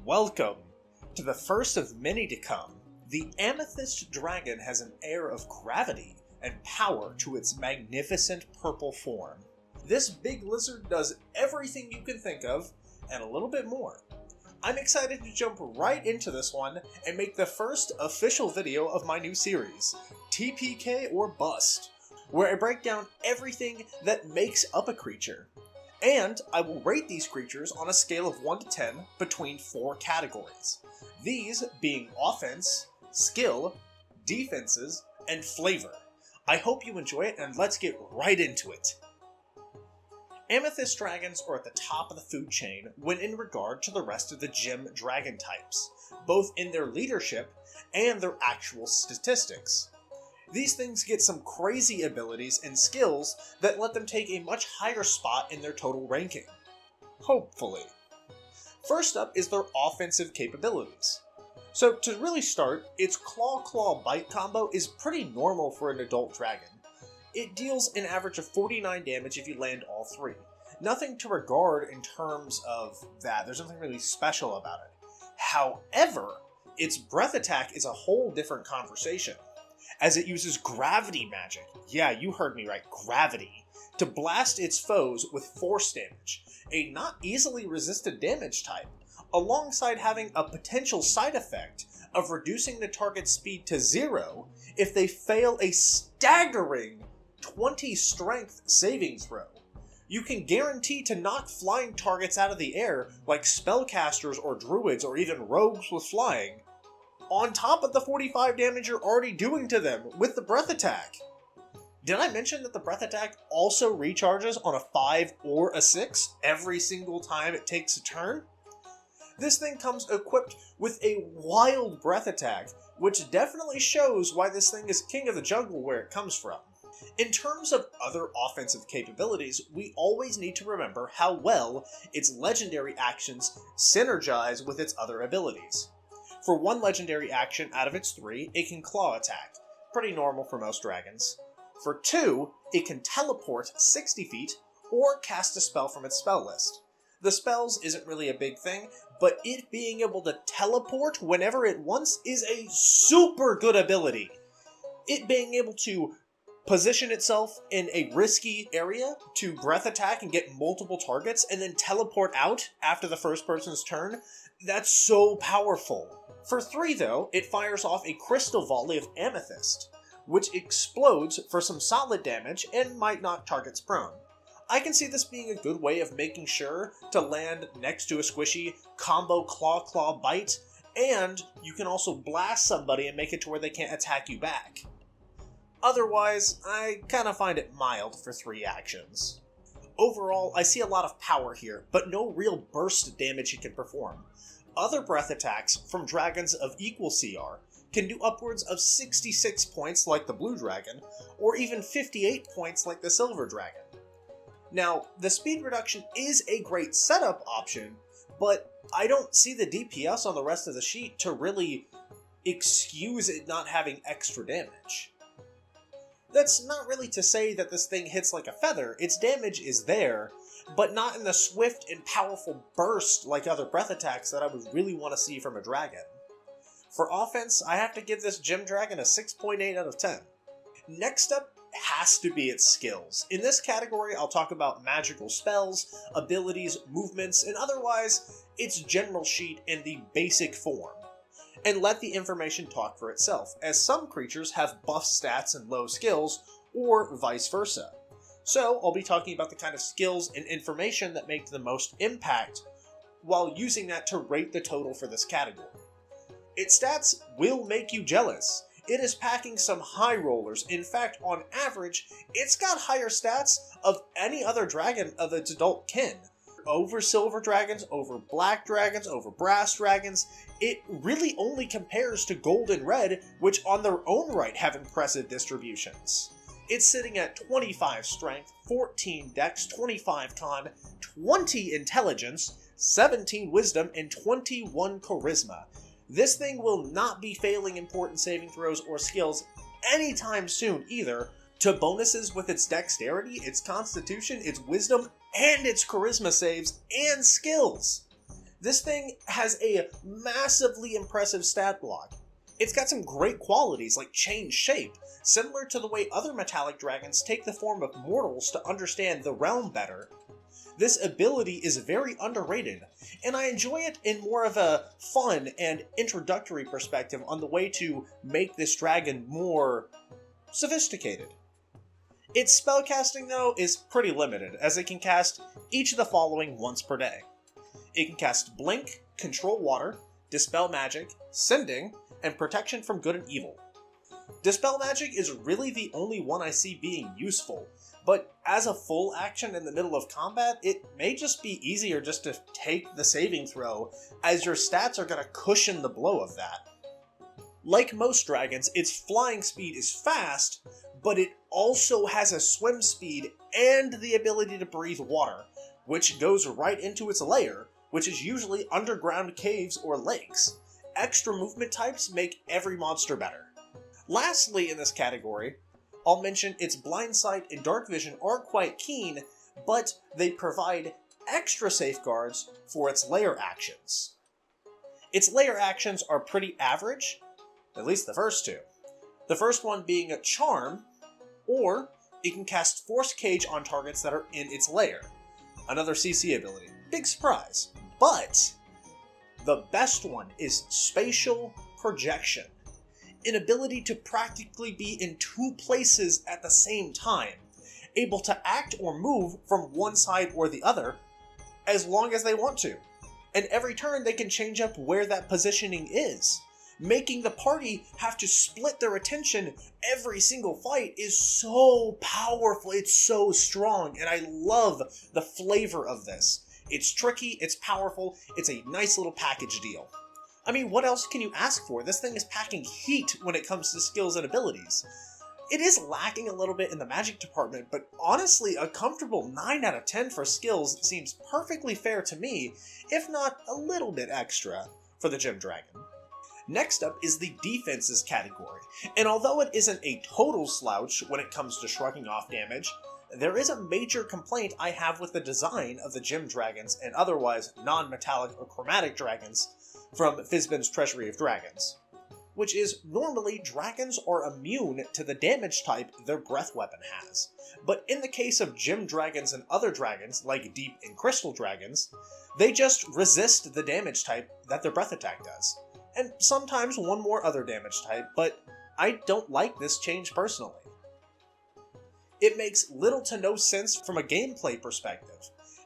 Welcome to the first of many to come. The Amethyst dragon has an air of gravity and power to its magnificent purple form. This big lizard does everything you can think of, and a little bit more. I'm excited to jump right into this one and make the first official video of my new series, TPK or Bust, where I break down everything that makes up a creature. And I will rate these creatures on a scale of 1 to 10 between 4 categories. These being offense, skill, defenses, and flavor. I hope you enjoy it, and let's get right into it. Amethyst dragons are at the top of the food chain when in regard to the rest of the gem dragon types, both in their leadership and their actual statistics. These things get some crazy abilities and skills that let them take a much higher spot in their total ranking. Hopefully. First up is their offensive capabilities. So to really start, its Claw-Claw-Bite combo is pretty normal for an adult dragon. It deals an average of 49 damage if you land all 3. Nothing to regard in terms of that, there's nothing really special about it. However, its breath attack is a whole different conversation, as it uses gravity magic, yeah, you heard me right, gravity, to blast its foes with force damage, a not easily resisted damage type, alongside having a potential side effect of reducing the target's speed to 0 if they fail a staggering 20 strength saving throw. You can guarantee to knock flying targets out of the air, like spellcasters or druids or even rogues with flying, on top of the 45 damage you're already doing to them with the breath attack. Did I mention that the breath attack also recharges on a 5 or a 6 every single time it takes a turn? This thing comes equipped with a wild breath attack, which definitely shows why this thing is king of the jungle where it comes from. In terms of other offensive capabilities, we always need to remember how well its legendary actions synergize with its other abilities. For 1 legendary action out of its 3, it can claw attack, pretty normal for most dragons. For 2, it can teleport 60 feet, or cast a spell from its spell list. The spells isn't really a big thing, but it being able to teleport whenever it wants is a super good ability. It being able to position itself in a risky area to breath attack and get multiple targets, and then teleport out after the first person's turn, that's so powerful. For 3 though, it fires off a crystal volley of Amethyst, which explodes for some solid damage and might knock targets prone. I can see this being a good way of making sure to land next to a squishy combo Claw-Claw-Bite, and you can also blast somebody and make it to where they can't attack you back. Otherwise, I kinda find it mild for 3 actions. Overall, I see a lot of power here, but no real burst damage it can perform. Other breath attacks from dragons of equal CR can do upwards of 66 points like the blue dragon, or even 58 points like the silver dragon. Now, the speed reduction is a great setup option, but I don't see the DPS on the rest of the sheet to really excuse it not having extra damage. That's not really to say that this thing hits like a feather, its damage is there, but not in the swift and powerful burst like other breath attacks that I would really want to see from a dragon. For offense, I have to give this gem dragon a 6.8 out of 10. Next up has to be its skills. In this category, I'll talk about magical spells, abilities, movements, and otherwise, its general sheet in the basic form, and let the information talk for itself, as some creatures have buff stats and low skills, or vice versa. So I'll be talking about the kind of skills and information that make the most impact, while using that to rate the total for this category. Its stats will make you jealous. It is packing some high rollers. In fact, on average, it's got higher stats of any other dragon of its adult kin. Over silver dragons, over black dragons, over brass dragons. It really only compares to gold and red, which on their own right have impressive distributions. It's sitting at 25 strength, 14 dex, 25 con, 20 intelligence, 17 wisdom, and 21 charisma. This thing will not be failing important saving throws or skills anytime soon either, to bonuses with its dexterity, its constitution, its wisdom, and its charisma saves and skills. This thing has a massively impressive stat block. It's got some great qualities like change shape, similar to the way other metallic dragons take the form of mortals to understand the realm better. This ability is very underrated, and I enjoy it in more of a fun and introductory perspective on the way to make this dragon more sophisticated. Its spellcasting, though, is pretty limited, as it can cast each of the following once per day. It can cast Blink, Control Water, Dispel Magic, Sending, and Protection from Good and Evil. Dispel Magic is really the only one I see being useful, but as a full action in the middle of combat, it may just be easier just to take the saving throw, as your stats are going to cushion the blow of that. Like most dragons, its flying speed is fast, but it also has a swim speed and the ability to breathe water, which goes right into its lair, which is usually underground caves or lakes. Extra movement types make every monster better. Lastly in this category, I'll mention its blind sight and dark vision are quite keen, but they provide extra safeguards for its lair actions. Its lair actions are pretty average, at least the first two. The first one being a charm, or it can cast Force Cage on targets that are in its lair. Another CC ability. Big surprise. But the best one is Spatial Projection, an ability to practically be in two places at the same time, able to act or move from one side or the other as long as they want to. And every turn they can change up where that positioning is. Making the party have to split their attention every single fight is so powerful, it's so strong, and I love the flavor of this. It's tricky, it's powerful, it's a nice little package deal. I mean, what else can you ask for? This thing is packing heat when it comes to skills and abilities. It is lacking a little bit in the magic department, but honestly, a comfortable 9 out of 10 for skills seems perfectly fair to me, if not a little bit extra, for the Gem Dragon. Next up is the defenses category, and although it isn't a total slouch when it comes to shrugging off damage, there is a major complaint I have with the design of the Gem Dragons and otherwise non-metallic or chromatic dragons from Fizban's Treasury of Dragons, which is normally dragons are immune to the damage type their breath weapon has, but in the case of Gem Dragons and other dragons, like Deep and Crystal Dragons, they just resist the damage type that their breath attack does. And sometimes one more other damage type, but I don't like this change personally. It makes little to no sense from a gameplay perspective,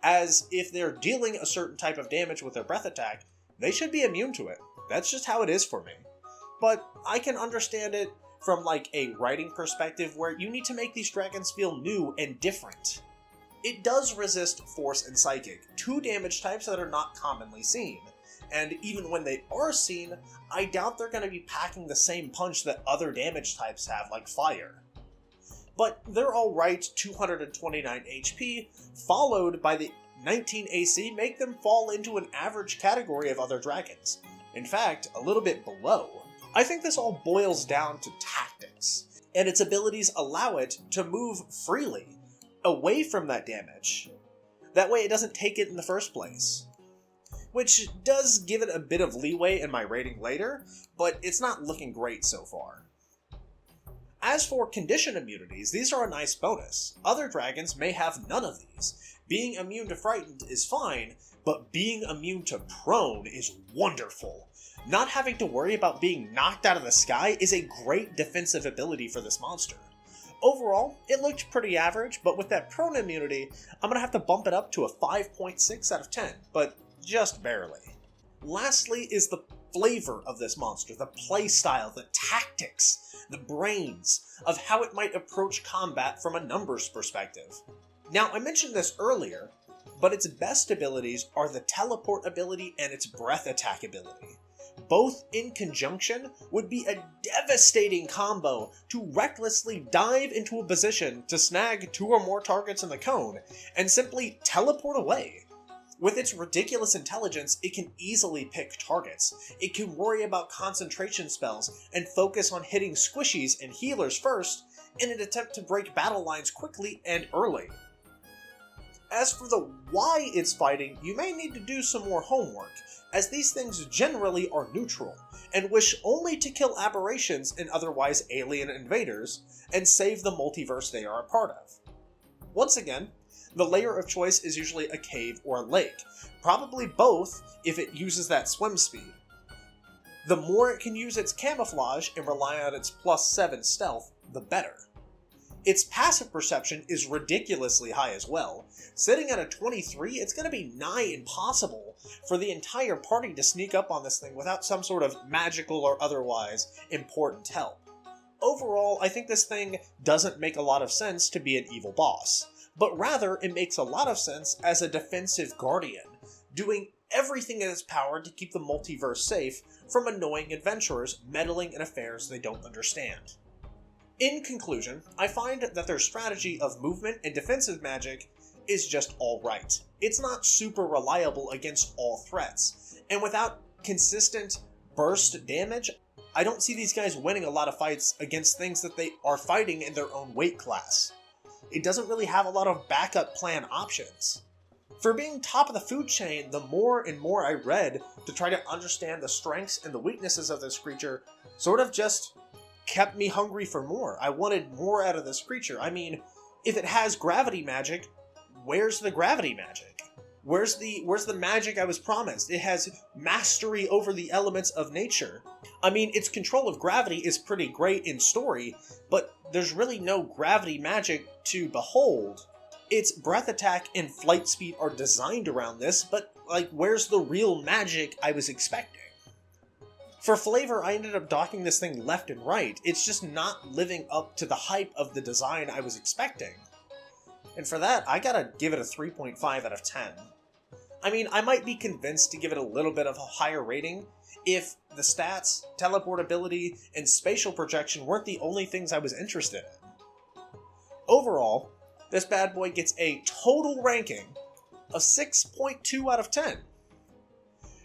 as if they're dealing a certain type of damage with their breath attack, they should be immune to it. That's just how it is for me. But I can understand it from like a writing perspective where you need to make these dragons feel new and different. It does resist Force and Psychic, two damage types that are not commonly seen. And even when they are seen, I doubt they're going to be packing the same punch that other damage types have, like Fire. But they're alright, 229 HP, followed by the 19 AC, make them fall into an average category of other dragons. In fact, a little bit below. I think this all boils down to tactics, and its abilities allow it to move freely, away from that damage. That way it doesn't take it in the first place. Which does give it a bit of leeway in my rating later, but it's not looking great so far. As for condition immunities, these are a nice bonus. Other dragons may have none of these. Being immune to Frightened is fine, but being immune to Prone is wonderful. Not having to worry about being knocked out of the sky is a great defensive ability for this monster. Overall, it looked pretty average, but with that Prone immunity, I'm going to have to bump it up to a 5.6 out of 10, but just barely. Lastly is the flavor of this monster, the playstyle, the tactics, the brains of how it might approach combat from a numbers perspective. Now, I mentioned this earlier, but its best abilities are the teleport ability and its breath attack ability. Both in conjunction would be a devastating combo to recklessly dive into a position to snag 2 or more targets in the cone and simply teleport away. With its ridiculous intelligence, it can easily pick targets. It can worry about concentration spells and focus on hitting squishies and healers first in an attempt to break battle lines quickly and early. As for the why it's fighting, you may need to do some more homework, as these things generally are neutral, and wish only to kill aberrations and otherwise alien invaders, and save the multiverse they are a part of. Once again, the layer of choice is usually a cave or a lake, probably both if it uses that swim speed. The more it can use its camouflage and rely on its +7 stealth, the better. Its passive perception is ridiculously high as well. Sitting at a 23, it's going to be nigh impossible for the entire party to sneak up on this thing without some sort of magical or otherwise important help. Overall, I think this thing doesn't make a lot of sense to be an evil boss, but rather it makes a lot of sense as a defensive guardian, doing everything in its power to keep the multiverse safe from annoying adventurers meddling in affairs they don't understand. In conclusion, I find that their strategy of movement and defensive magic is just alright. It's not super reliable against all threats, and without consistent burst damage, I don't see these guys winning a lot of fights against things that they are fighting in their own weight class. It doesn't really have a lot of backup plan options. For being top of the food chain, the more and more I read to try to understand the strengths and the weaknesses of this creature sort of just kept me hungry for more. I wanted more out of this creature. I mean, if it has gravity magic, where's the gravity magic? Where's the magic I was promised? It has mastery over the elements of nature. I mean, its control of gravity is pretty great in story, but there's really no gravity magic to behold. Its breath attack and flight speed are designed around this, but where's the real magic I was expecting? For flavor, I ended up docking this thing left and right. It's just not living up to the hype of the design I was expecting. And for that, I gotta give it a 3.5 out of 10. I mean, I might be convinced to give it a little bit of a higher rating if the stats, teleportability, and spatial projection weren't the only things I was interested in. Overall, this bad boy gets a total ranking of 6.2 out of 10.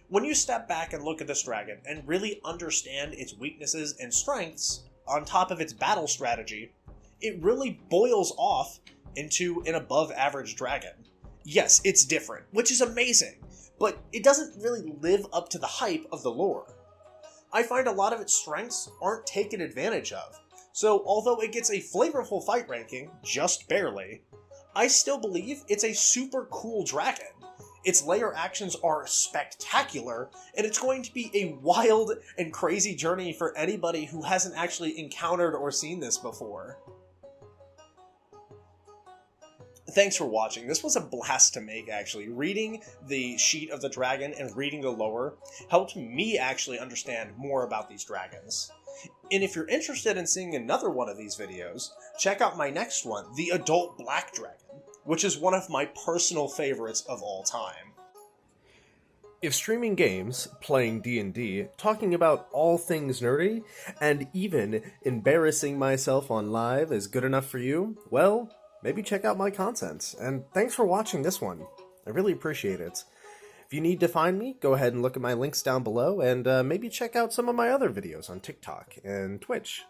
When you step back and look at this dragon and really understand its weaknesses and strengths on top of its battle strategy, it really boils off into an above average dragon. Yes, it's different, which is amazing, but it doesn't really live up to the hype of the lore. I find a lot of its strengths aren't taken advantage of, so although it gets a flavorful fight ranking, just barely, I still believe it's a super cool dragon. Its layer actions are spectacular, and it's going to be a wild and crazy journey for anybody who hasn't actually encountered or seen this before. Thanks for watching. This was a blast to make, actually. Reading the sheet of the dragon and reading the lore helped me actually understand more about these dragons. And if you're interested in seeing another one of these videos, check out my next one, the Adult Black Dragon, which is one of my personal favorites of all time. If streaming games, playing D&D, talking about all things nerdy, and even embarrassing myself on live is good enough for you, well, maybe check out my content. And thanks for watching this one. I really appreciate it. If you need to find me, go ahead and look at my links down below, and maybe check out some of my other videos on TikTok and Twitch.